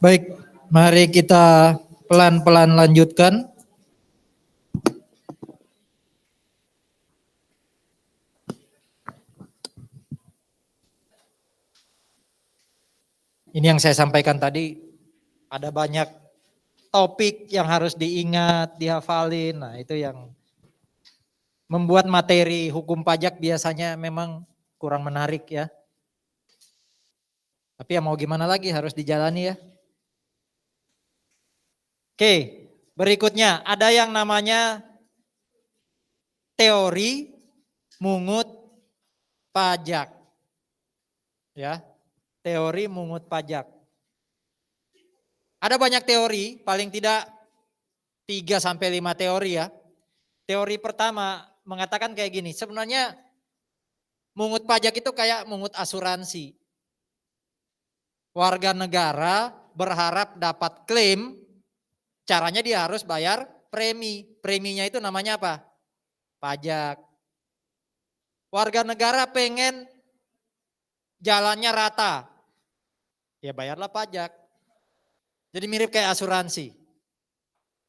Baik, mari kita pelan-pelan lanjutkan. Ini yang saya sampaikan tadi, ada banyak topik yang harus diingat, dihafalin. Nah, itu yang membuat materi hukum pajak biasanya memang kurang menarik ya. Tapi ya mau gimana lagi, harus dijalani ya. Oke, berikutnya ada yang namanya teori mungut pajak. Ya, teori mungut pajak. Ada banyak teori, paling tidak 3-5 teori ya. Teori pertama mengatakan kayak gini, sebenarnya mungut pajak itu kayak mungut asuransi. Warga negara berharap dapat klaim, caranya dia harus bayar premi. Preminya itu namanya apa? Pajak. Warga negara pengen jalannya rata, ya bayarlah pajak. Jadi mirip kayak asuransi.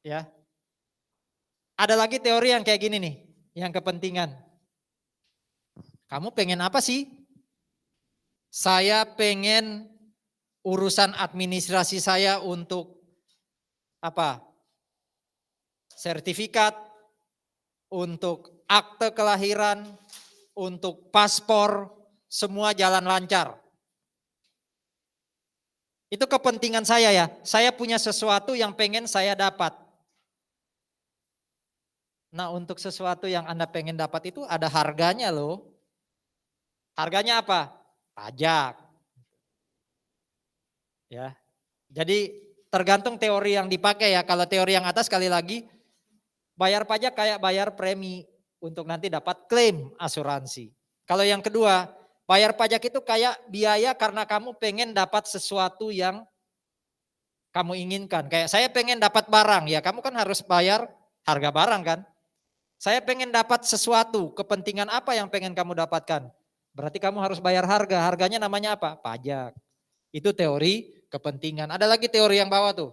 Ya. Ada lagi teori yang kayak gini nih, yang kepentingan. Kamu pengen apa sih? Saya pengen urusan administrasi saya untuk apa? Sertifikat, untuk akte kelahiran, untuk paspor, semua jalan lancar. Itu kepentingan saya ya. Saya punya sesuatu yang pengen saya dapat. Nah, untuk sesuatu yang Anda pengen dapat itu ada harganya loh. Harganya apa? Pajak. Ya. Jadi tergantung teori yang dipakai ya. Kalau teori yang atas sekali lagi bayar pajak kayak bayar premi untuk nanti dapat klaim asuransi. Kalau yang kedua, bayar pajak itu kayak biaya karena kamu pengen dapat sesuatu yang kamu inginkan. Kayak saya pengen dapat barang, ya kamu kan harus bayar harga barang kan. Saya pengen dapat sesuatu, kepentingan apa yang pengen kamu dapatkan? Berarti kamu harus bayar harga, harganya namanya apa? Pajak. Itu teori kepentingan. Ada lagi teori yang bawah tuh.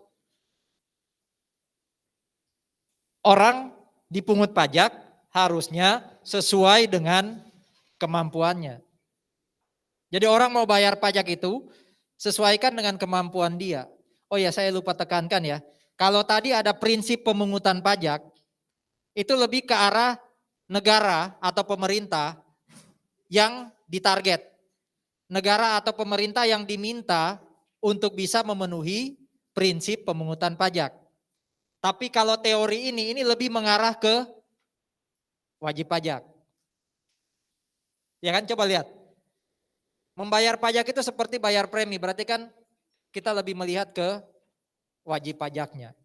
Orang dipungut pajak harusnya sesuai dengan kemampuannya. Jadi orang mau bayar pajak itu sesuaikan dengan kemampuan dia. Oh ya, saya lupa tekankan ya. Kalau tadi ada prinsip pemungutan pajak, itu lebih ke arah negara atau pemerintah yang ditarget. Negara atau pemerintah yang diminta untuk bisa memenuhi prinsip pemungutan pajak. Tapi kalau teori ini lebih mengarah ke wajib pajak. Ya kan, coba lihat. Membayar pajak itu seperti bayar premi, berarti kan kita lebih melihat ke wajib pajaknya.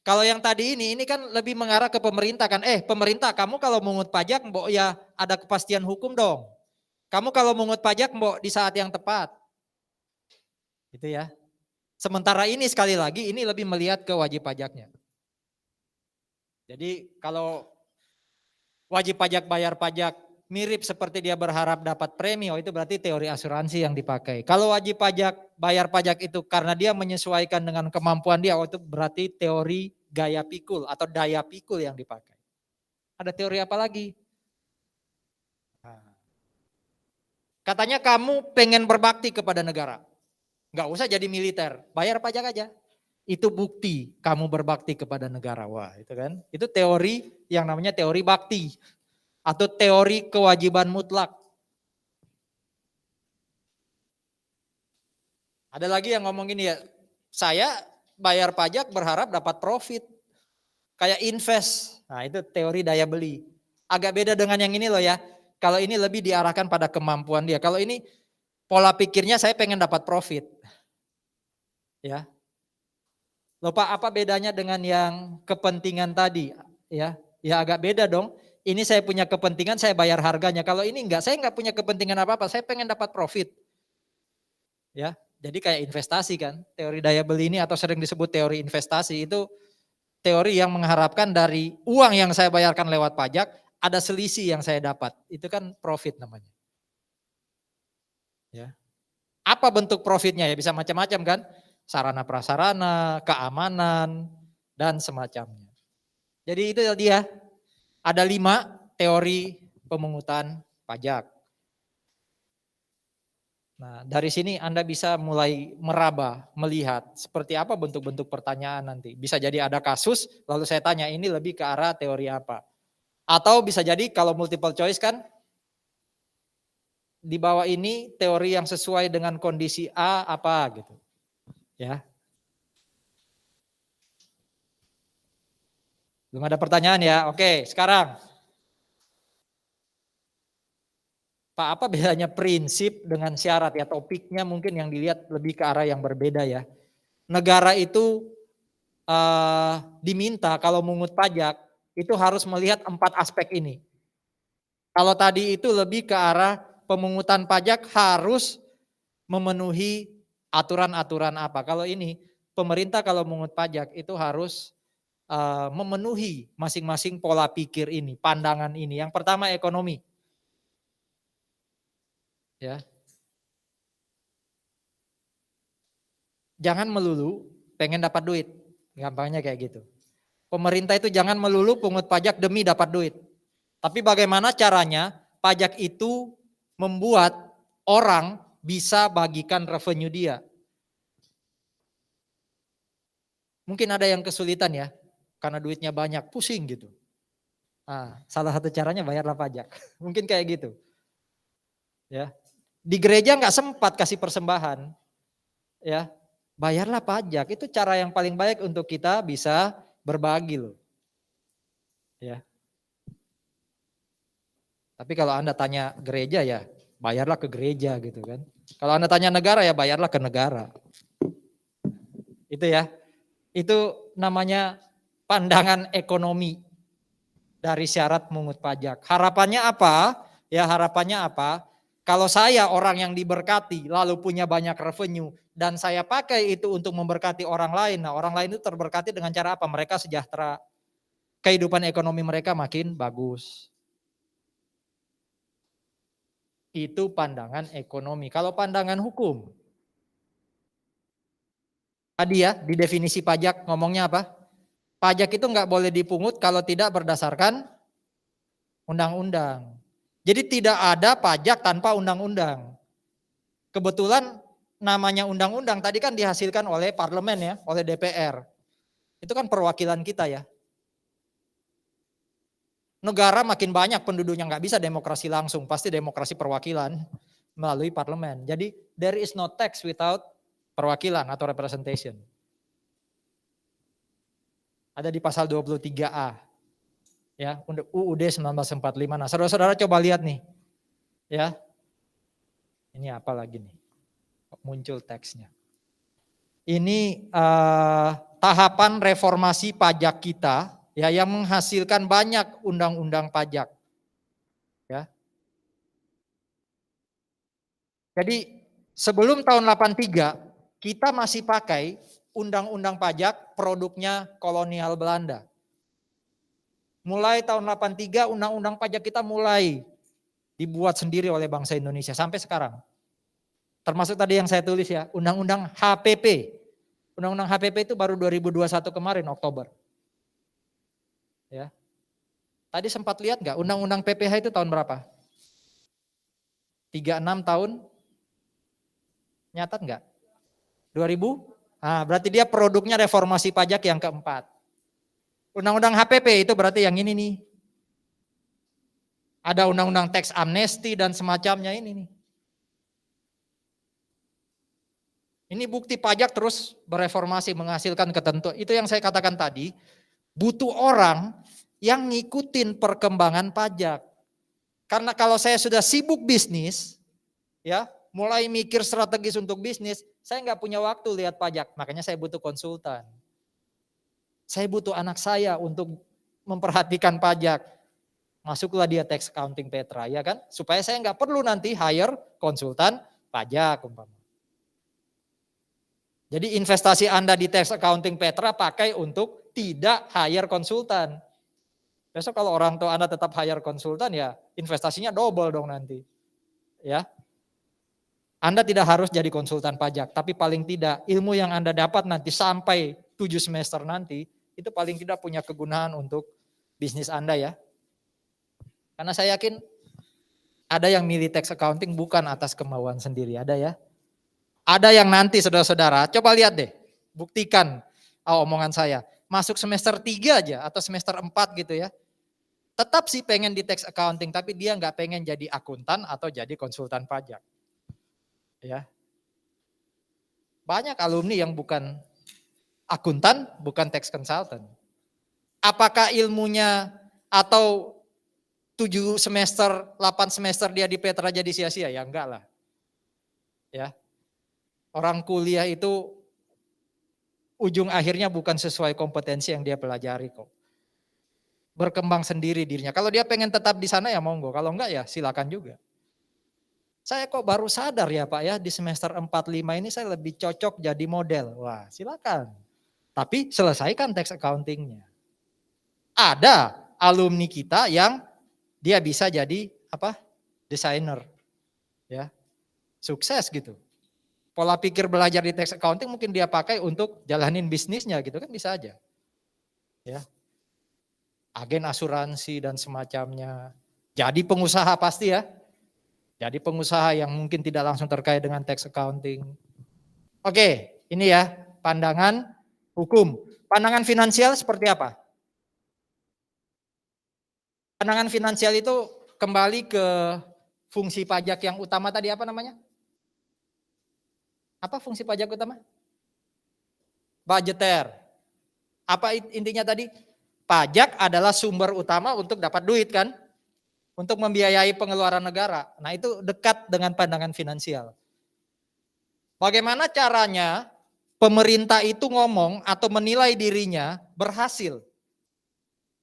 Kalau yang tadi ini kan lebih mengarah ke pemerintah kan. Pemerintah, kamu kalau mungut pajak mbok ya ada kepastian hukum dong. Kamu kalau mungut pajak mbok di saat yang tepat. Gitu ya. Sementara ini sekali lagi ini lebih melihat ke wajib pajaknya. Jadi kalau wajib pajak bayar pajak mirip seperti dia berharap dapat premi, itu berarti teori asuransi yang dipakai. Kalau wajib pajak bayar pajak itu karena dia menyesuaikan dengan kemampuan dia, itu berarti teori gaya pikul atau daya pikul yang dipakai. Ada teori apa lagi? Katanya kamu pengen berbakti kepada negara. Nggak usah jadi militer, bayar pajak aja. Itu bukti kamu berbakti kepada negara. Wah, itu kan. Itu teori yang namanya teori bakti atau teori kewajiban mutlak. Ada lagi yang ngomong gini ya, saya bayar pajak berharap dapat profit. Kayak invest. Nah, itu teori daya beli. Agak beda dengan yang ini loh ya. Kalau ini lebih diarahkan pada kemampuan dia. Kalau ini pola pikirnya saya pengen dapat profit. Ya. Lupa apa bedanya dengan yang kepentingan tadi? Ya, ya agak beda dong. Ini saya punya kepentingan, saya bayar harganya. Kalau ini enggak, saya enggak punya kepentingan apa-apa. Saya pengen dapat profit. Ya, jadi kayak investasi kan. Teori daya beli ini atau sering disebut teori investasi itu teori yang mengharapkan dari uang yang saya bayarkan lewat pajak ada selisih yang saya dapat. Itu kan profit namanya. Ya. Apa bentuk profitnya ya? Bisa macam-macam kan? sarana prasarana, keamanan, dan semacamnya. Jadi itu dia, ada 5 teori pemungutan pajak. Nah, dari sini Anda bisa mulai meraba, melihat seperti apa bentuk-bentuk pertanyaan nanti. Bisa jadi ada kasus, lalu saya tanya ini lebih ke arah teori apa. Atau bisa jadi kalau multiple choice kan, di bawah ini teori yang sesuai dengan kondisi A apa gitu. Ya. Belum ada pertanyaan ya. Oke, sekarang Pak, apa bedanya prinsip dengan syarat ya? Topiknya mungkin yang dilihat lebih ke arah yang berbeda ya. Negara itu diminta kalau mengut pajak itu harus melihat 4 aspek ini. Kalau tadi itu lebih ke arah pemungutan pajak harus memenuhi aturan-aturan apa. Kalau ini pemerintah kalau mengut pajak itu harus memenuhi masing-masing pola pikir ini, pandangan ini. Yang pertama ekonomi. Ya. Jangan melulu pengen dapat duit. Gampangnya kayak gitu. Pemerintah itu jangan melulu pungut pajak demi dapat duit. Tapi bagaimana caranya pajak itu membuat orang bisa bagikan revenue dia. Mungkin ada yang kesulitan ya, karena duitnya banyak, pusing gitu. Nah, salah satu caranya bayarlah pajak. Mungkin kayak gitu. Ya. Di gereja nggak sempat kasih persembahan. Ya. Bayarlah pajak, itu cara yang paling baik untuk kita bisa berbagi loh. Ya. Tapi kalau Anda tanya gereja ya bayarlah ke gereja gitu kan. Kalau Anda tanya negara ya bayarlah ke negara. Itu ya. Itu namanya pandangan ekonomi dari syarat mengut pajak. Harapannya apa? Ya harapannya apa? Kalau saya orang yang diberkati lalu punya banyak revenue dan saya pakai itu untuk memberkati orang lain. Nah, orang lain itu terberkati dengan cara apa? Mereka sejahtera. Kehidupan ekonomi mereka makin bagus. Itu pandangan ekonomi. Kalau pandangan hukum, tadi ya di definisi pajak ngomongnya apa? Pajak itu nggak boleh dipungut kalau tidak berdasarkan undang-undang. Jadi tidak ada pajak tanpa undang-undang. Kebetulan namanya undang-undang tadi kan dihasilkan oleh parlemen ya, oleh DPR. Itu kan perwakilan kita ya. Negara makin banyak penduduknya nggak bisa demokrasi langsung, pasti demokrasi perwakilan melalui parlemen. Jadi there is no tax without perwakilan atau representation. Ada di pasal 23A. Ya, UUD 1945. Nah, saudara-saudara coba lihat nih. Ya. Ini apa lagi nih? Muncul teksnya. Ini tahapan reformasi pajak kita ya yang menghasilkan banyak undang-undang pajak. Ya. Jadi sebelum tahun 83 kita masih pakai undang-undang pajak produknya kolonial Belanda. Mulai tahun 83 undang-undang pajak kita mulai dibuat sendiri oleh bangsa Indonesia sampai sekarang. Termasuk tadi yang saya tulis ya, undang-undang HPP. Undang-undang HPP itu baru 2021 kemarin Oktober. Ya. Tadi sempat lihat nggak undang-undang PPh itu tahun berapa? 36 tahun? Nyatat nggak? 2000? Nah, berarti dia produknya reformasi pajak yang keempat. Undang-undang HPP itu berarti yang ini nih. Ada undang-undang tax amnesty dan semacamnya ini nih. Ini bukti pajak terus bereformasi menghasilkan ketentuan. Itu yang saya katakan tadi, butuh orang yang ngikutin perkembangan pajak. Karena kalau saya sudah sibuk bisnis, ya mulai mikir strategis untuk bisnis, saya nggak punya waktu lihat pajak. Makanya saya butuh konsultan. Saya butuh anak saya untuk memperhatikan pajak. Masuklah dia tax accounting Petra, ya kan? Supaya saya nggak perlu nanti hire konsultan pajak umpama. Jadi investasi Anda di tax accounting Petra pakai untuk tidak hire konsultan. Besok kalau orang tua Anda tetap hire konsultan ya investasinya double dong nanti. Ya. Anda tidak harus jadi konsultan pajak, tapi paling tidak ilmu yang Anda dapat nanti sampai 7 semester nanti, itu paling tidak punya kegunaan untuk bisnis Anda ya. Karena saya yakin ada yang milih tax accounting bukan atas kemauan sendiri, ada ya. Ada yang nanti saudara-saudara, coba lihat deh, buktikan omongan saya. Masuk semester 3 aja atau semester 4 gitu ya. Tetap sih pengen di tax accounting, tapi dia nggak pengen jadi akuntan atau jadi konsultan pajak. Ya. Banyak alumni yang bukan akuntan, bukan tax consultant. Apakah ilmunya atau 7 semester, 8 semester dia di Petra jadi sia-sia? Ya enggak lah. Ya. Orang kuliah itu ujung akhirnya bukan sesuai kompetensi yang dia pelajari kok. Berkembang sendiri dirinya. Kalau dia pengen tetap di sana ya monggo, kalau enggak ya silakan juga. Saya kok baru sadar ya Pak ya, di semester 4-5 ini saya lebih cocok jadi model. Wah silakan. Tapi selesaikan tax accountingnya. Ada alumni kita yang dia bisa jadi apa? Desainer. Ya. Sukses gitu. Pola pikir belajar di tax accounting mungkin dia pakai untuk jalanin bisnisnya gitu kan bisa aja. Ya. Agen asuransi dan semacamnya. Jadi pengusaha pasti ya. Jadi pengusaha yang mungkin tidak langsung terkait dengan tax accounting. Oke, ini ya pandangan hukum. Pandangan finansial seperti apa? Pandangan finansial itu kembali ke fungsi pajak yang utama tadi apa namanya? Apa fungsi pajak utama? Budgeter. Apa intinya tadi? Pajak adalah sumber utama untuk dapat duit kan? Untuk membiayai pengeluaran negara. Nah itu dekat dengan pandangan finansial. Bagaimana caranya pemerintah itu ngomong atau menilai dirinya berhasil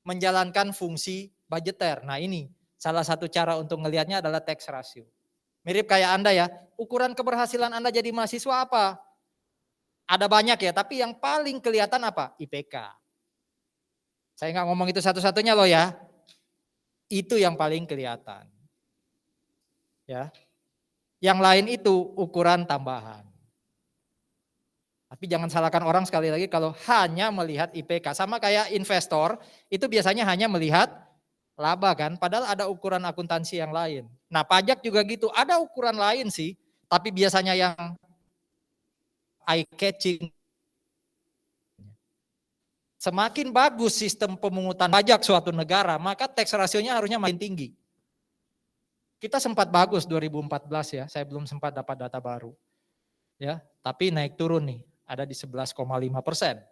menjalankan fungsi budgeter. Nah ini salah satu cara untuk melihatnya adalah tax ratio. Mirip kayak Anda ya, ukuran keberhasilan Anda jadi mahasiswa apa? Ada banyak ya, tapi yang paling kelihatan apa? IPK. Saya nggak ngomong itu satu-satunya loh ya. Itu yang paling kelihatan. Ya. Yang lain itu ukuran tambahan. Tapi jangan salahkan orang sekali lagi kalau hanya melihat IPK. Sama kayak investor, itu biasanya hanya melihat laba kan. Padahal ada ukuran akuntansi yang lain. Nah pajak juga gitu, ada ukuran lain sih. Tapi biasanya yang eye catching. Semakin bagus sistem pemungutan pajak suatu negara, maka tax rasionya harusnya makin tinggi. Kita sempat bagus 2014 ya, saya belum sempat dapat data baru. Ya, tapi naik turun nih, ada di 11,5%.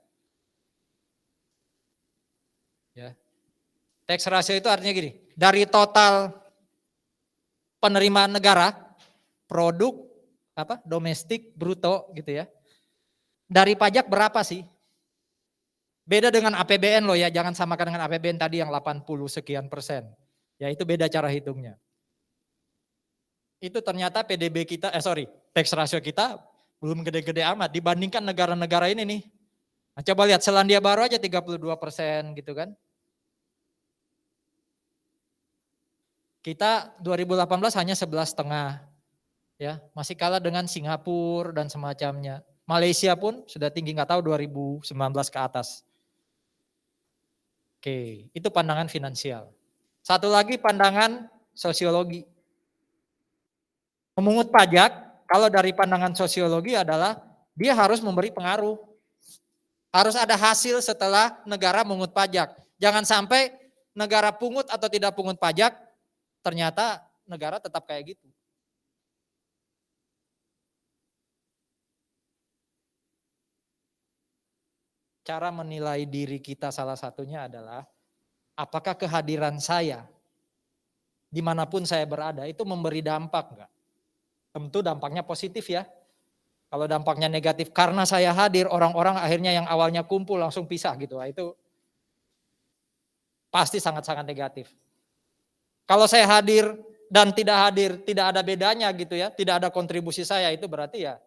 Ya. Tax ratio itu artinya gini, dari total penerimaan negara, produk apa? Domestik bruto gitu ya. Dari pajak berapa sih? Beda dengan APBN loh ya, jangan samakan dengan APBN tadi yang 80 sekian persen. Ya itu beda cara hitungnya. Itu ternyata PDB kita, tax ratio kita belum gede-gede amat dibandingkan negara-negara ini nih. Nah, coba lihat Selandia Baru aja 32% gitu kan. Kita 2018 hanya 11,5. Ya, masih kalah dengan Singapura dan semacamnya. Malaysia pun sudah tinggi, nggak tahu 2019 ke atas. Oke, itu pandangan finansial. Satu lagi pandangan sosiologi. Memungut pajak, kalau dari pandangan sosiologi adalah dia harus memberi pengaruh. Harus ada hasil setelah negara mengut pajak. Jangan sampai negara pungut atau tidak pungut pajak, ternyata negara tetap kayak gitu. Cara menilai diri kita salah satunya adalah apakah kehadiran saya dimanapun saya berada itu memberi dampak enggak? Tentu dampaknya positif ya. Kalau dampaknya negatif karena saya hadir orang-orang akhirnya yang awalnya kumpul langsung pisah gitu. Nah, itu pasti sangat-sangat negatif. Kalau saya hadir dan tidak hadir tidak ada bedanya gitu ya. Tidak ada kontribusi saya itu berarti ya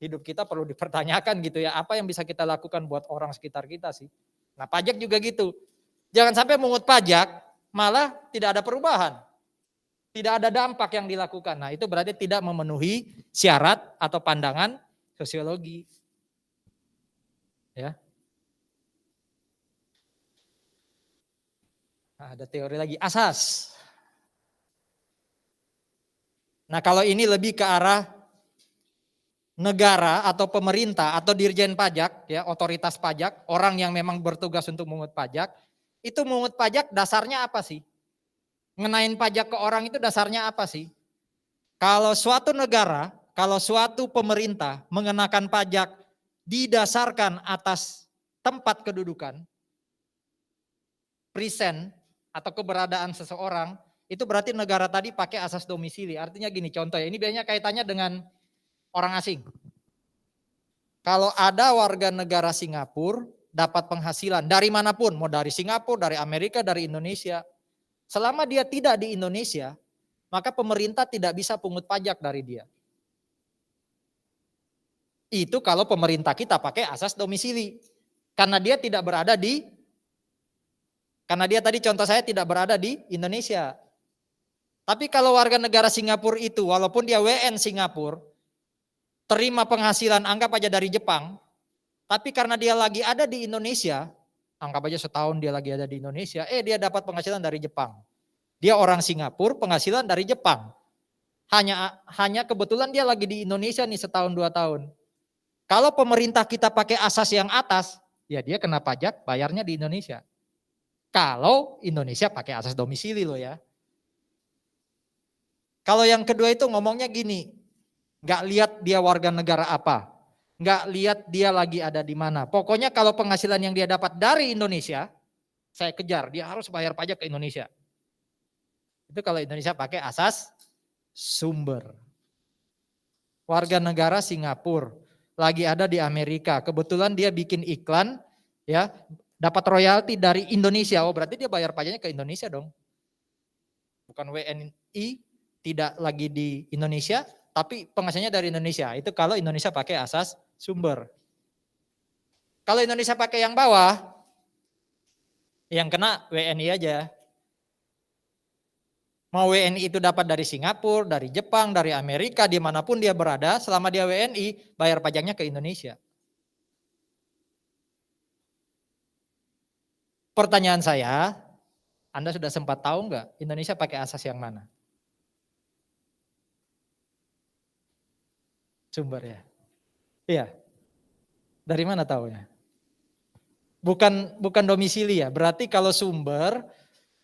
hidup kita perlu dipertanyakan gitu ya. Apa yang bisa kita lakukan buat orang sekitar kita sih. Nah pajak juga gitu. Jangan sampai mengut pajak malah tidak ada perubahan. Tidak ada dampak yang dilakukan. Nah, itu berarti tidak memenuhi syarat atau pandangan sosiologi. Ya. Nah, ada teori lagi asas. Nah, kalau ini lebih ke arah negara atau pemerintah atau dirjen pajak, ya, otoritas pajak, orang yang memang bertugas untuk mengungut pajak, itu mengungut pajak dasarnya apa sih? Ngenain pajak ke orang itu dasarnya apa sih? Kalau suatu negara, kalau suatu pemerintah mengenakan pajak didasarkan atas tempat kedudukan, present atau keberadaan seseorang, itu berarti negara tadi pakai asas domisili. Artinya gini, contoh ya, ini biasanya kaitannya dengan orang asing. Kalau ada warga negara Singapura dapat penghasilan dari manapun, mau dari Singapura, dari Amerika, dari Indonesia, selama dia tidak di Indonesia, maka pemerintah tidak bisa pungut pajak dari dia. Itu kalau pemerintah kita pakai asas domisili. Karena dia tidak berada di, karena dia tadi contoh saya tidak berada di Indonesia. Tapi kalau warga negara Singapura itu, walaupun dia WN Singapura, terima penghasilan anggap aja dari Jepang, tapi karena dia lagi ada di Indonesia, anggap aja setahun dia lagi ada di Indonesia, dia dapat penghasilan dari Jepang. Dia orang Singapura, penghasilan dari Jepang. Hanya kebetulan dia lagi di Indonesia nih setahun 2 tahun. Kalau pemerintah kita pakai asas yang atas, ya dia kena pajak, bayarnya di Indonesia. Kalau Indonesia pakai asas domisili loh ya. Kalau yang kedua itu ngomongnya gini, nggak lihat dia warga negara apa, nggak lihat dia lagi ada di mana. Pokoknya kalau penghasilan yang dia dapat dari Indonesia, saya kejar, dia harus bayar pajak ke Indonesia. Itu kalau Indonesia pakai asas sumber. Warga negara Singapura, lagi ada di Amerika, kebetulan dia bikin iklan, ya dapat royalti dari Indonesia, oh berarti dia bayar pajaknya ke Indonesia dong. Bukan WNI, tidak lagi di Indonesia, tapi penghasilannya dari Indonesia. Itu kalau Indonesia pakai asas sumber. Kalau Indonesia pakai yang bawah, yang kena WNI aja. Mau WNI itu dapat dari Singapura, dari Jepang, dari Amerika, dimanapun dia berada, selama dia WNI, bayar pajaknya ke Indonesia. Pertanyaan saya, Anda sudah sempat tahu nggak Indonesia pakai asas yang mana? Sumber ya. Iya. Dari mana taunya? Bukan domisili ya. Berarti kalau sumber,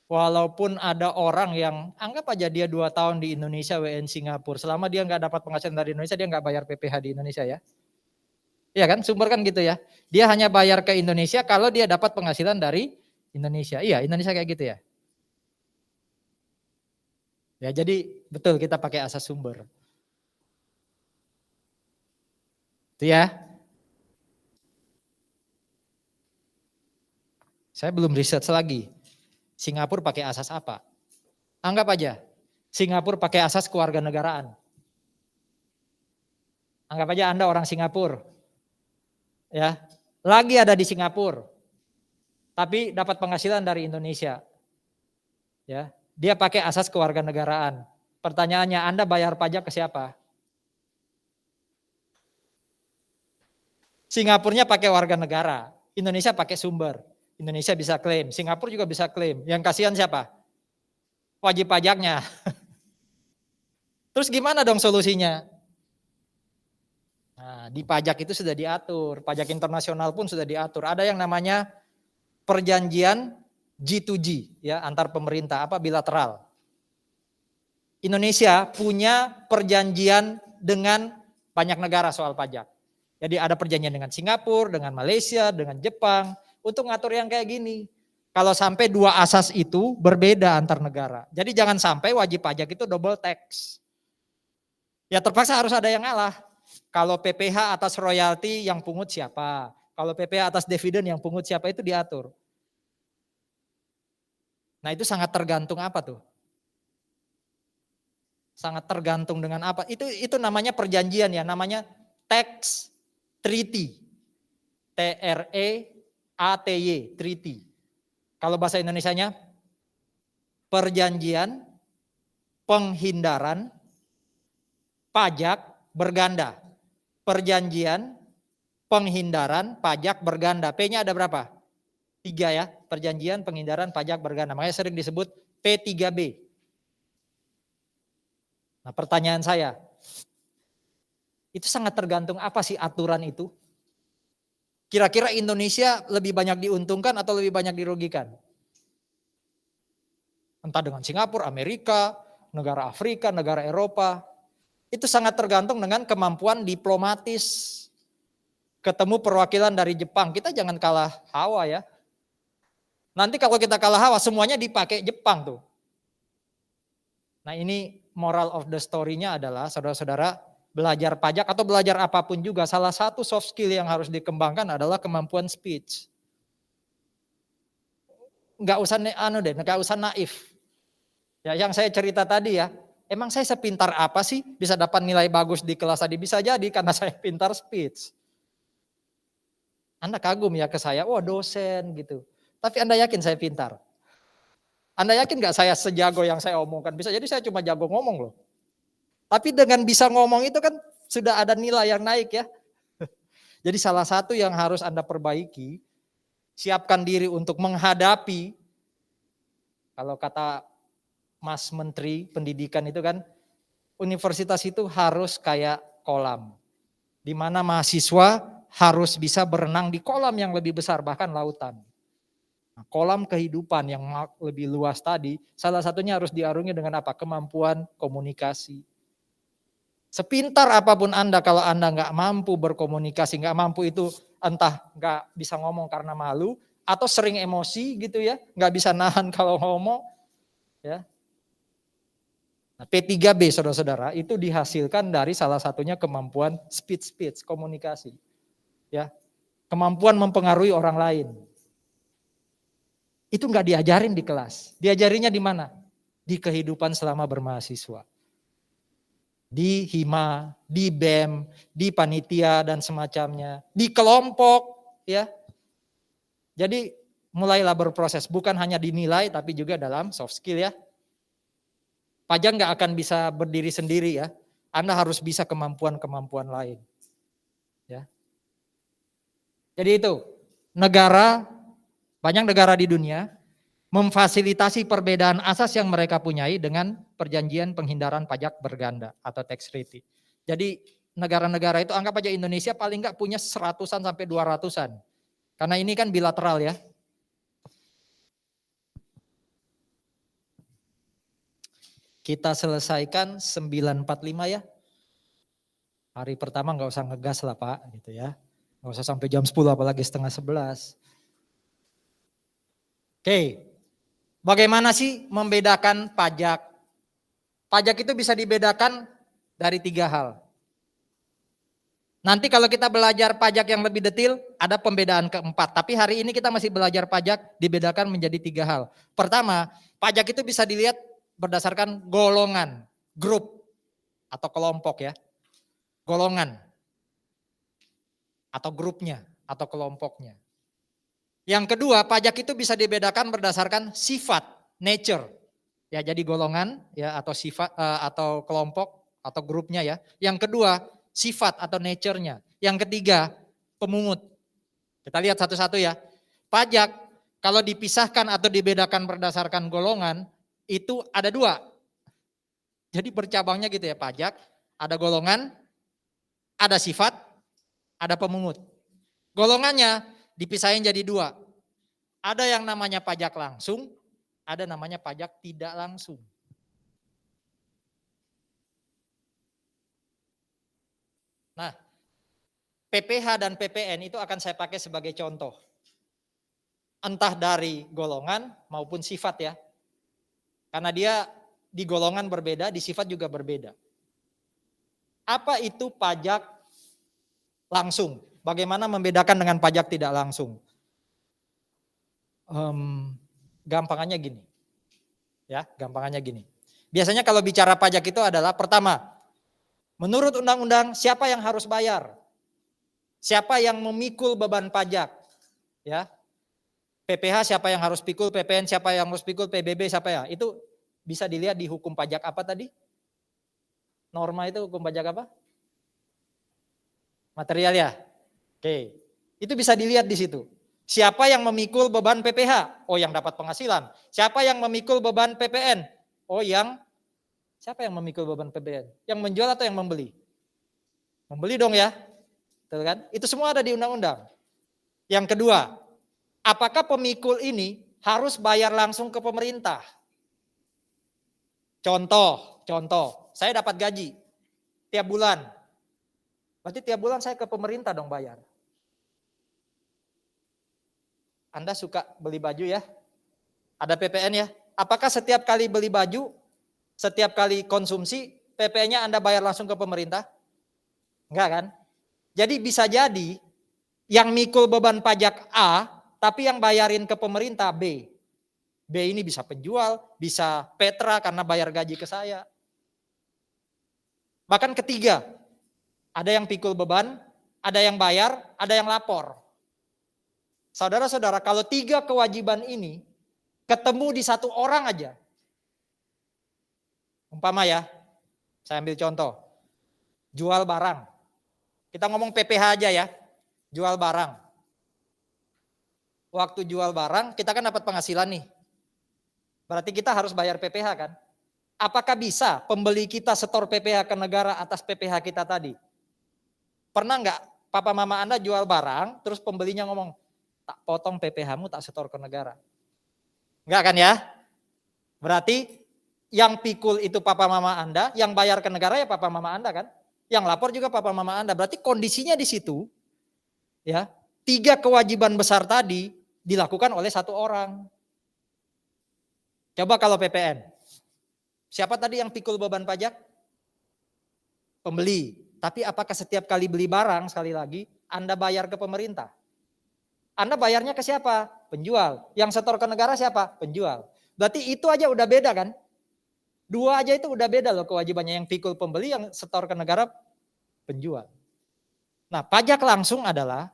walaupun ada orang yang anggap aja dia 2 tahun di Indonesia WN Singapura, selama dia nggak dapat penghasilan dari Indonesia, dia nggak bayar PPh di Indonesia ya. Iya kan, sumber kan gitu ya. Dia hanya bayar ke Indonesia kalau dia dapat penghasilan dari Indonesia. Iya, Indonesia kayak gitu ya. Ya, jadi betul kita pakai asas sumber. Itu ya. Saya belum research lagi. Singapura pakai asas apa? Anggap aja, Singapura pakai asas kewarganegaraan. Anggap aja Anda orang Singapura. Ya, lagi ada di Singapura. Tapi dapat penghasilan dari Indonesia. Ya, dia pakai asas kewarganegaraan. Pertanyaannya, Anda bayar pajak ke siapa? Singapurnya pakai warga negara, Indonesia pakai sumber. Indonesia bisa klaim, Singapura juga bisa klaim. Yang kasihan siapa? Wajib pajaknya. Terus gimana dong solusinya? Nah, di pajak itu sudah diatur, pajak internasional pun sudah diatur. Ada yang namanya perjanjian G2G ya, antar pemerintah apa bilateral. Indonesia punya perjanjian dengan banyak negara soal pajak. Jadi ada perjanjian dengan Singapura, dengan Malaysia, dengan Jepang untuk ngatur yang kayak gini. Kalau sampai 2 asas itu berbeda antar negara. Jadi jangan sampai wajib pajak itu double tax. Ya terpaksa harus ada yang ngalah. Kalau PPh atas royalti yang pungut siapa? Kalau PPh atas dividen yang pungut siapa itu diatur. Nah itu sangat tergantung apa tuh? Sangat tergantung dengan apa? Itu namanya perjanjian ya, namanya tax treaty. TREATY, treaty. Kalau bahasa Indonesianya perjanjian penghindaran pajak berganda. Perjanjian penghindaran pajak berganda. P-nya ada berapa? 3 ya. Perjanjian penghindaran pajak berganda. Makanya sering disebut P3B. Nah, pertanyaan saya, itu sangat tergantung apa sih aturan itu? Kira-kira Indonesia lebih banyak diuntungkan atau lebih banyak dirugikan? Entah dengan Singapura, Amerika, negara Afrika, negara Eropa. Itu sangat tergantung dengan kemampuan diplomatis. Ketemu perwakilan dari Jepang, kita jangan kalah hawa ya. Nanti kalau kita kalah hawa, semuanya dipakai Jepang tuh. Nah ini moral of the story-nya adalah saudara-saudara, belajar pajak atau belajar apapun juga, salah satu soft skill yang harus dikembangkan adalah kemampuan speech. Nggak usah naif. Ya, yang saya cerita tadi ya, emang saya sepintar apa sih bisa dapat nilai bagus di kelas tadi? Bisa jadi karena saya pintar speech. Anda kagum ya ke saya, wah dosen gitu. Tapi Anda yakin saya pintar? Anda yakin gak saya sejago yang saya omongkan? Bisa jadi saya cuma jago ngomong loh. Tapi dengan bisa ngomong itu kan sudah ada nilai yang naik ya. Jadi salah satu yang harus Anda perbaiki, siapkan diri untuk menghadapi, kalau kata Mas Menteri Pendidikan itu kan, universitas itu harus kayak kolam. Di mana mahasiswa harus bisa berenang di kolam yang lebih besar, bahkan lautan. Nah, kolam kehidupan yang lebih luas tadi, salah satunya harus diarungi dengan apa? Kemampuan komunikasi. Sepintar apapun Anda, kalau Anda nggak mampu berkomunikasi, nggak mampu itu entah nggak bisa ngomong karena malu, atau sering emosi gitu ya, nggak bisa nahan kalau ngomong. Ya. Nah, P3B saudara-saudara itu dihasilkan dari salah satunya kemampuan speech, komunikasi. Ya, kemampuan mempengaruhi orang lain. Itu nggak diajarin di kelas. Diajarinya di mana? Di kehidupan selama bermahasiswa. Di hima, di BEM, di panitia dan semacamnya, di kelompok, ya. Jadi mulailah berproses, bukan hanya dinilai tapi juga dalam soft skill ya. Pajak nggak akan bisa berdiri sendiri ya. Anda harus bisa kemampuan-kemampuan lain. Ya. Jadi itu banyak negara di dunia memfasilitasi perbedaan asas yang mereka punyai dengan perjanjian penghindaran pajak berganda atau tax treaty. Jadi negara-negara itu anggap aja Indonesia paling nggak punya 100-an sampai 200-an. Karena ini kan bilateral ya. Kita selesaikan 9.45 ya. Hari pertama nggak usah ngegas lah Pak gitu ya. Nggak usah sampai jam 10 apalagi setengah 11. Oke. Bagaimana sih membedakan pajak? Pajak itu bisa dibedakan dari 3 hal. Nanti kalau kita belajar pajak yang lebih detail, ada pembedaan keempat. Tapi hari ini kita masih belajar pajak dibedakan menjadi 3 hal. Pertama, pajak itu bisa dilihat berdasarkan golongan, grup atau kelompok ya. Golongan atau grupnya atau kelompoknya. Yang kedua, pajak itu bisa dibedakan berdasarkan sifat, nature. Ya, jadi golongan ya atau sifat atau kelompok atau grupnya ya. Yang kedua, sifat atau nature-nya. Yang ketiga, pemungut. Kita lihat satu-satu ya. Pajak kalau dipisahkan atau dibedakan berdasarkan golongan itu ada 2. Jadi bercabangnya gitu ya, pajak ada golongan, ada sifat, ada pemungut. Golongannya dipisahin jadi 2. Ada yang namanya pajak langsung, ada namanya pajak tidak langsung. Nah, PPH dan PPN itu akan saya pakai sebagai contoh. Entah dari golongan maupun sifat ya. Karena dia di golongan berbeda, di sifat juga berbeda. Apa itu pajak langsung? Bagaimana membedakan dengan pajak tidak langsung? Gampangannya gini. Ya, gampangannya gini. Biasanya kalau bicara pajak itu adalah pertama, menurut undang-undang siapa yang harus bayar? Siapa yang memikul beban pajak? Ya. PPH siapa yang harus pikul, PPN siapa yang harus pikul, PBB siapa ya? Itu bisa dilihat di hukum pajak apa tadi? Norma itu hukum pajak apa? Material ya? Oke. Itu bisa dilihat di situ. Siapa yang memikul beban PPh? Oh, yang dapat penghasilan. Siapa yang memikul beban PPN? Oh, siapa yang memikul beban PPN? Yang menjual atau yang membeli? Membeli dong ya. Betul kan? Itu semua ada di undang-undang. Yang kedua, apakah pemikul ini harus bayar langsung ke pemerintah? Contoh, saya dapat gaji tiap bulan. Berarti tiap bulan saya ke pemerintah dong bayar. Anda suka beli baju ya? Ada PPN ya? Apakah setiap kali beli baju, setiap kali konsumsi, PPN-nya Anda bayar langsung ke pemerintah? Enggak kan? Jadi bisa jadi yang mikul beban pajak A, tapi yang bayarin ke pemerintah B. B ini bisa penjual, bisa Petra karena bayar gaji ke saya. Bahkan ketiga, ada yang pikul beban, ada yang bayar, ada yang lapor. Saudara-saudara, kalau 3 kewajiban ini ketemu di satu orang aja. Umpama ya, saya ambil contoh. Jual barang. Kita ngomong PPh aja ya. Jual barang. Waktu jual barang, kita kan dapat penghasilan nih. Berarti kita harus bayar PPh kan? Apakah bisa pembeli kita setor PPh ke negara atas PPh kita tadi? Pernah nggak papa mama Anda jual barang, terus pembelinya ngomong, tak potong PPh-mu, tak setor ke negara. Enggak kan ya? Berarti yang pikul itu papa mama Anda, yang bayar ke negara ya papa mama Anda kan? Yang lapor juga papa mama Anda. Berarti kondisinya di situ, ya 3 kewajiban besar tadi dilakukan oleh satu orang. Coba kalau PPN. Siapa tadi yang pikul beban pajak? Pembeli. Tapi apakah setiap kali beli barang, sekali lagi, Anda bayar ke pemerintah? Anda bayarnya ke siapa? Penjual. Yang setor ke negara siapa? Penjual. Berarti itu aja udah beda kan? 2 aja itu udah beda loh kewajibannya. Yang pikul pembeli, yang setor ke negara penjual. Nah, pajak langsung adalah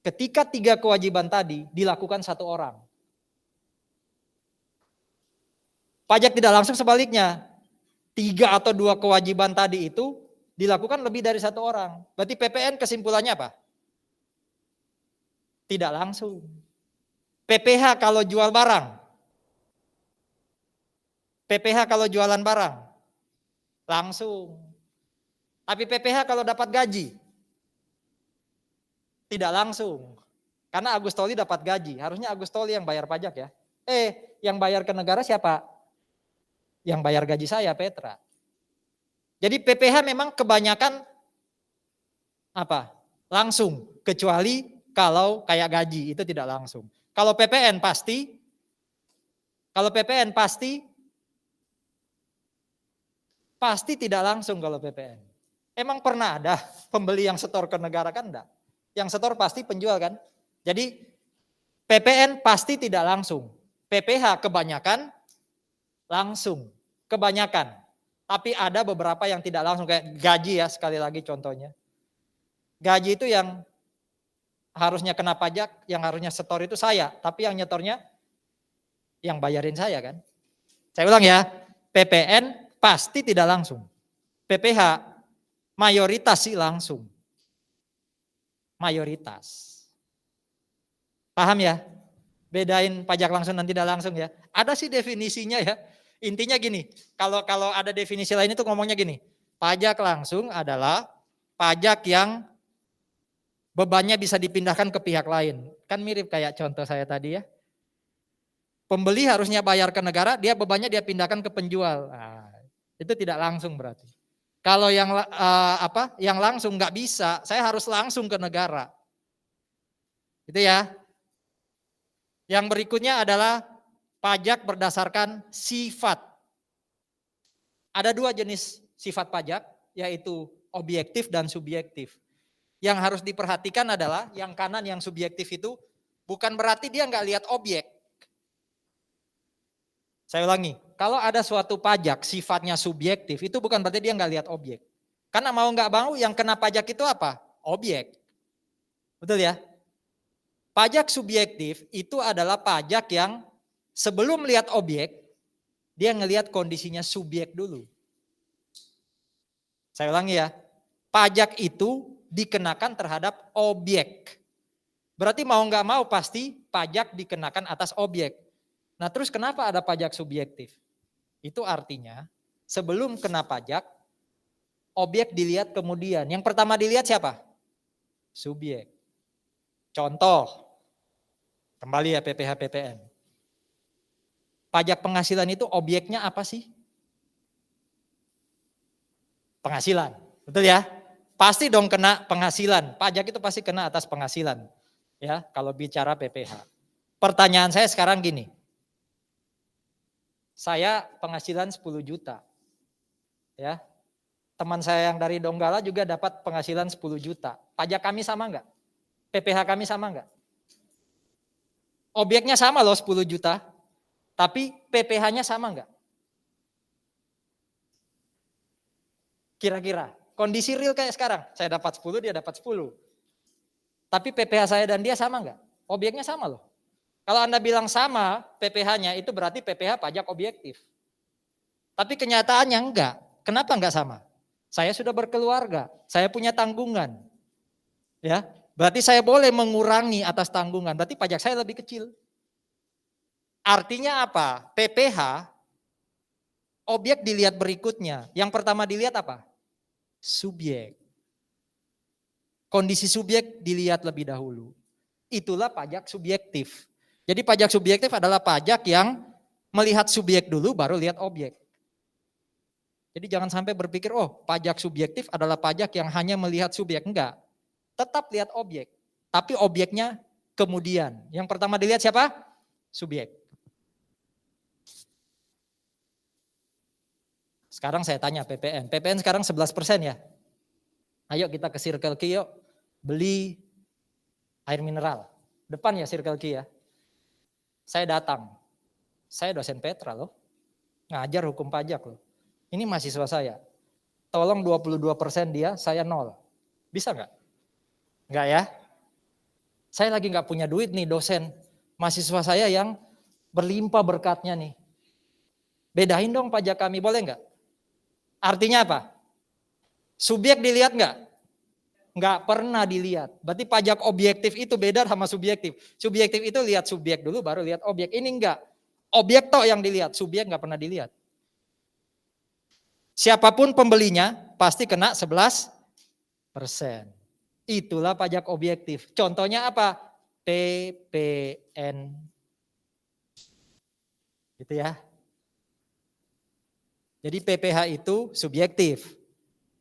ketika 3 kewajiban tadi dilakukan satu orang. Pajak tidak langsung sebaliknya. 3 atau 2 kewajiban tadi itu dilakukan lebih dari satu orang. Berarti PPN kesimpulannya apa? Tidak langsung. PPh kalau jual barang. PPh kalau jualan barang. Langsung. Tapi PPh kalau dapat gaji. Tidak langsung. Karena Agus Toli dapat gaji. Harusnya Agus Toli yang bayar pajak ya. Yang bayar ke negara siapa? Yang bayar gaji saya, Petra. Jadi PPh memang kebanyakan apa? Langsung. Kecuali kalau kayak gaji, itu tidak langsung. Kalau PPN pasti tidak langsung kalau PPN. Emang pernah ada pembeli yang setor ke negara kan enggak? Yang setor pasti penjual kan? Jadi PPN pasti tidak langsung. PPh kebanyakan langsung. Kebanyakan. Tapi ada beberapa yang tidak langsung kayak gaji ya, sekali lagi contohnya. Gaji itu yang harusnya kena pajak, yang harusnya setor itu saya, tapi yang nyetornya yang bayarin saya kan. Saya ulang ya, PPN pasti tidak langsung. PPh mayoritas sih langsung. Mayoritas. Paham ya? Bedain pajak langsung dan tidak langsung ya. Ada sih definisinya ya. Intinya gini, kalau ada definisi lain itu ngomongnya gini. Pajak langsung adalah pajak yang bebannya bisa dipindahkan ke pihak lain. Kan mirip kayak contoh saya tadi ya. Pembeli harusnya bayar ke negara, dia bebannya dia pindahkan ke penjual. Nah, itu tidak langsung berarti. Kalau yang langsung nggak bisa, saya harus langsung ke negara. Itu ya. Yang berikutnya adalah pajak berdasarkan sifat. Ada 2 jenis sifat pajak, yaitu objektif dan subjektif. Yang harus diperhatikan adalah yang kanan yang subjektif itu bukan berarti dia nggak lihat objek. Saya ulangi, kalau ada suatu pajak sifatnya subjektif itu bukan berarti dia nggak lihat objek. Karena mau nggak mau yang kena pajak itu apa? Objek. Betul ya? Pajak subjektif itu adalah pajak yang sebelum lihat objek Dia ngelihat kondisinya subjek dulu. Saya ulangi ya, pajak itu dikenakan terhadap objek. Berarti mau nggak mau pasti pajak dikenakan atas objek. Nah terus kenapa ada pajak subjektif? Itu artinya sebelum kena pajak, objek dilihat kemudian. Yang pertama dilihat siapa? Subjek. Contoh, kembali ya PPh PPN. Pajak penghasilan itu objeknya apa sih? Penghasilan, betul ya? Pasti dong kena penghasilan. Pajak itu pasti kena atas penghasilan. Ya, kalau bicara PPh. Pertanyaan saya sekarang gini. Saya penghasilan 10 juta. Ya. Teman saya yang dari Donggala juga dapat penghasilan 10 juta. Pajak kami sama enggak? PPh kami sama enggak? Objeknya sama loh 10 juta. Tapi PPh-nya sama enggak? Kira-kira. Kondisi real kayak sekarang. Saya dapat 10, dia dapat 10. Tapi PPh saya dan dia sama enggak? Objeknya sama loh. Kalau Anda bilang sama PPh-nya itu berarti PPh pajak objektif. Tapi kenyataannya enggak. Kenapa enggak sama? Saya sudah berkeluarga, saya punya tanggungan. Ya, berarti saya boleh mengurangi atas tanggungan, berarti pajak saya lebih kecil. Artinya apa? PPh objek dilihat berikutnya. Yang pertama dilihat apa? Subjek. Kondisi subjek dilihat lebih dahulu. Itulah pajak subjektif. Jadi pajak subjektif adalah pajak yang melihat subjek dulu baru lihat objek. Jadi jangan sampai berpikir, oh pajak subjektif adalah pajak yang hanya melihat subjek. Enggak, tetap lihat objek. Tapi objeknya kemudian. Yang pertama dilihat siapa? Subjek. Sekarang saya tanya PPN. PPN sekarang 11% ya. Ayo kita ke Circle K yuk. Beli air mineral. Depan ya Circle K ya. Saya datang. Saya dosen Petra loh. Ngajar hukum pajak loh. Ini mahasiswa saya. Tolong 22% dia, saya 0. Bisa nggak? Nggak ya? Saya lagi nggak punya duit nih dosen. Mahasiswa saya yang berlimpah berkatnya nih. Bedain dong pajak kami, boleh nggak? Artinya apa? Subjek dilihat nggak? Nggak pernah dilihat. Berarti pajak objektif itu beda sama subjektif. Subjektif itu lihat subjek dulu baru lihat objek. Ini enggak. Objek toh yang dilihat, subjek nggak pernah dilihat. Siapapun pembelinya pasti kena 11%. Itulah pajak objektif. Contohnya apa? PPN. Gitu ya. Jadi PPh itu subjektif.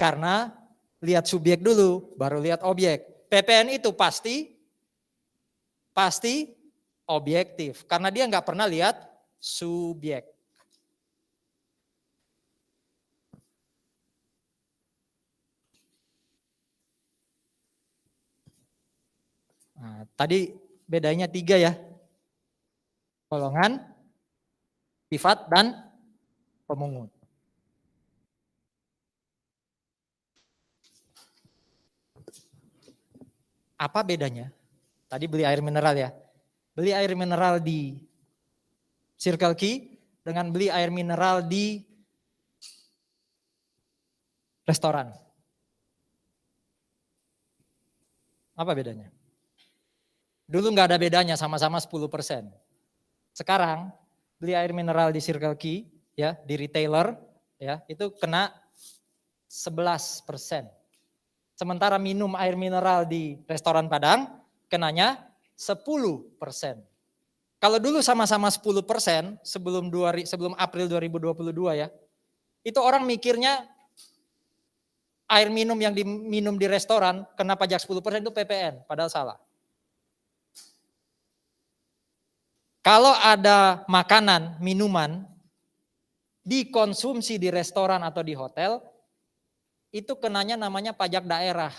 Karena lihat subjek dulu baru lihat objek. PPN itu pasti objektif. Karena dia nggak pernah lihat subjek. Nah, tadi bedanya 3 ya. Golongan, sifat, dan pemungut. Apa bedanya? Tadi beli air mineral ya. Beli air mineral di Circle K dengan beli air mineral di restoran. Apa bedanya? Dulu nggak ada bedanya, sama-sama 10%. Sekarang beli air mineral di Circle K ya, di retailer ya, itu kena 11%. Sementara minum air mineral di restoran Padang kenanya 10%. Kalau dulu sama-sama 10% sebelum April 2022 ya, itu orang mikirnya air minum yang diminum di restoran kena pajak 10% itu PPN, padahal salah. Kalau ada makanan, minuman dikonsumsi di restoran atau di hotel, itu kenanya namanya pajak daerah.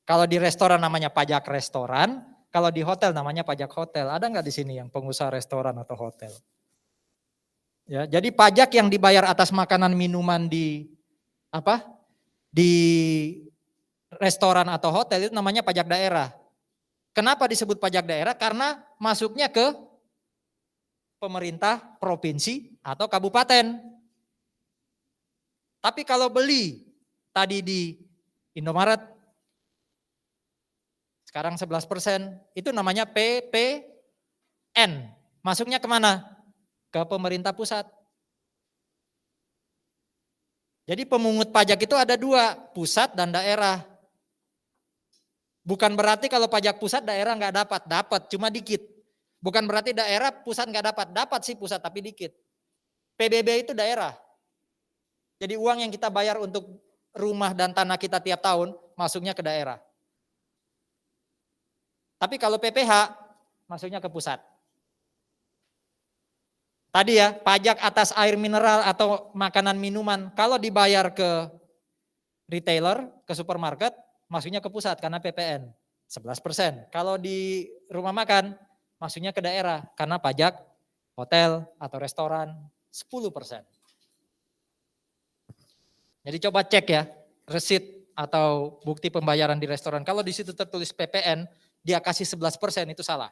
Kalau di restoran namanya pajak restoran, kalau di hotel namanya pajak hotel. Ada nggak di sini yang pengusaha restoran atau hotel? Ya, jadi pajak yang dibayar atas makanan minuman di restoran atau hotel itu namanya pajak daerah. Kenapa disebut pajak daerah? Karena masuknya ke pemerintah provinsi atau kabupaten. Tapi kalau beli tadi di Indomaret, sekarang 11%, itu namanya PPN. Masuknya kemana? Ke pemerintah pusat. Jadi pemungut pajak itu ada dua, pusat dan daerah. Bukan berarti kalau pajak pusat daerah nggak dapat, cuma dikit. Bukan berarti daerah pusat nggak dapat sih pusat tapi dikit. PBB itu daerah. Jadi uang yang kita bayar untuk rumah dan tanah kita tiap tahun masuknya ke daerah. Tapi kalau PPH masuknya ke pusat. Tadi ya, pajak atas air mineral atau makanan minuman kalau dibayar ke retailer, ke supermarket, masuknya ke pusat karena PPN 11%. Kalau di rumah makan masuknya ke daerah karena pajak hotel atau restoran 10%. Jadi coba cek ya, resit atau bukti pembayaran di restoran. Kalau di situ tertulis PPN, dia kasih 11% itu salah.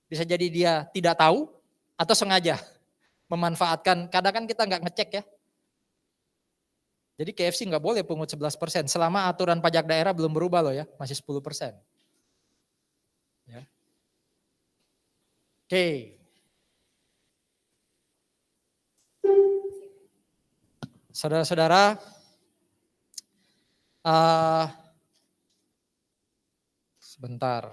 Bisa jadi dia tidak tahu atau sengaja memanfaatkan. Kadang kan kita nggak ngecek ya. Jadi KFC nggak boleh pungut 11%. Selama aturan pajak daerah belum berubah loh ya, masih 10%. Ya. Oke. Saudara-saudara, sebentar.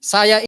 Saya